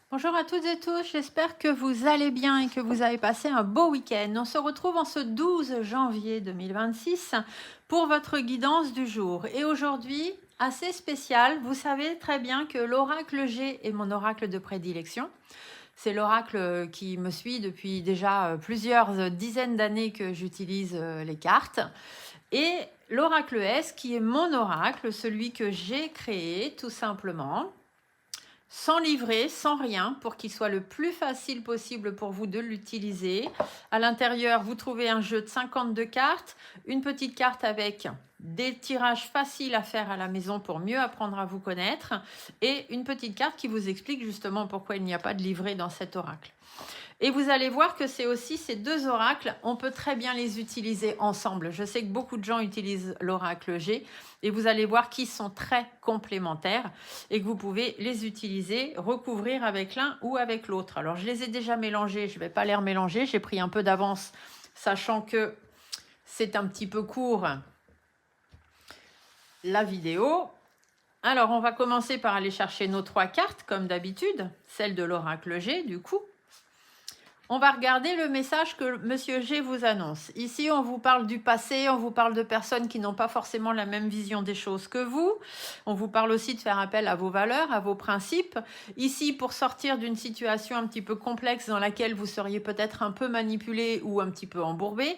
Bonjour à toutes et tous, j'espère que vous allez bien et que vous avez passé un beau week-end. On se retrouve en ce 12 janvier 2026 pour votre guidance du jour. Et aujourd'hui, assez spécial, vous savez très bien que l'oracle G est mon oracle de prédilection. C'est l'oracle qui me suit depuis déjà plusieurs dizaines d'années que j'utilise les cartes. Et l'oracle S qui est mon oracle, celui que j'ai créé tout simplement sans livret, sans rien, pour qu'il soit le plus facile possible pour vous de l'utiliser. À l'intérieur, vous trouvez un jeu de 52 cartes, une petite carte avec des tirages faciles à faire à la maison pour mieux apprendre à vous connaître, et une petite carte qui vous explique justement pourquoi il n'y a pas de livret dans cet oracle. Et vous allez voir que c'est aussi ces deux oracles, on peut très bien les utiliser ensemble. Je sais que beaucoup de gens utilisent l'oracle G et vous allez voir qu'ils sont très complémentaires et que vous pouvez les utiliser, recouvrir avec l'un ou avec l'autre. Alors je les ai déjà mélangés, je ne vais pas les remélanger, j'ai pris un peu d'avance sachant que c'est un petit peu court la vidéo. Alors on va commencer par aller chercher nos trois cartes comme d'habitude, celle de l'oracle G du coup. On va regarder le message que Monsieur G vous annonce. Ici, on vous parle du passé, on vous parle de personnes qui n'ont pas forcément la même vision des choses que vous. On vous parle aussi de faire appel à vos valeurs, à vos principes. Ici, pour sortir d'une situation un petit peu complexe dans laquelle vous seriez peut-être un peu manipulé ou un petit peu embourbé,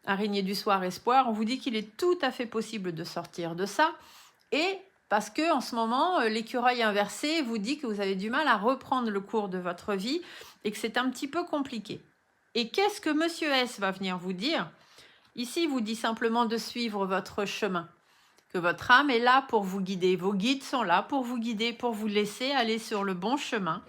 araignée du soir, espoir, on vous dit qu'il est tout à fait possible de sortir de ça. Et parce que en ce moment, l'écureuil inversé vous dit que vous avez du mal à reprendre le cours de votre vie et que c'est un petit peu compliqué. Et qu'est-ce que Monsieur S va venir vous dire? Ici, il vous dit simplement de suivre votre chemin, que votre âme est là pour vous guider. Vos guides sont là pour vous guider, pour vous laisser aller sur le bon chemin.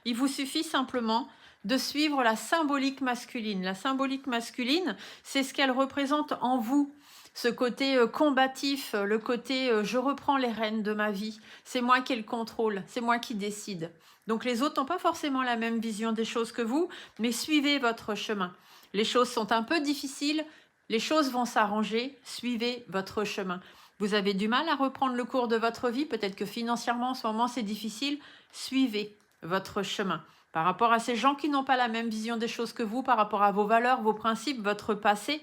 Il vous suffit simplement de suivre la symbolique masculine. La symbolique masculine, c'est ce qu'elle représente en vous. Ce côté combatif, le côté je reprends les rênes de ma vie, c'est moi qui le contrôle, c'est moi qui décide. Donc les autres n'ont pas forcément la même vision des choses que vous, mais suivez votre chemin. Les choses sont un peu difficiles, les choses vont s'arranger, suivez votre chemin. Vous avez du mal à reprendre le cours de votre vie, peut-être que financièrement en ce moment c'est difficile, suivez votre chemin. Par rapport à ces gens qui n'ont pas la même vision des choses que vous, par rapport à vos valeurs, vos principes, votre passé,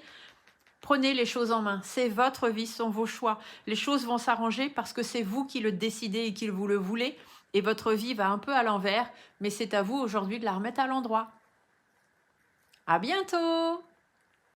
prenez les choses en main. C'est votre vie, ce sont vos choix. Les choses vont s'arranger parce que c'est vous qui le décidez et qui vous le voulez. Et votre vie va un peu à l'envers, mais c'est à vous aujourd'hui de la remettre à l'endroit. À bientôt!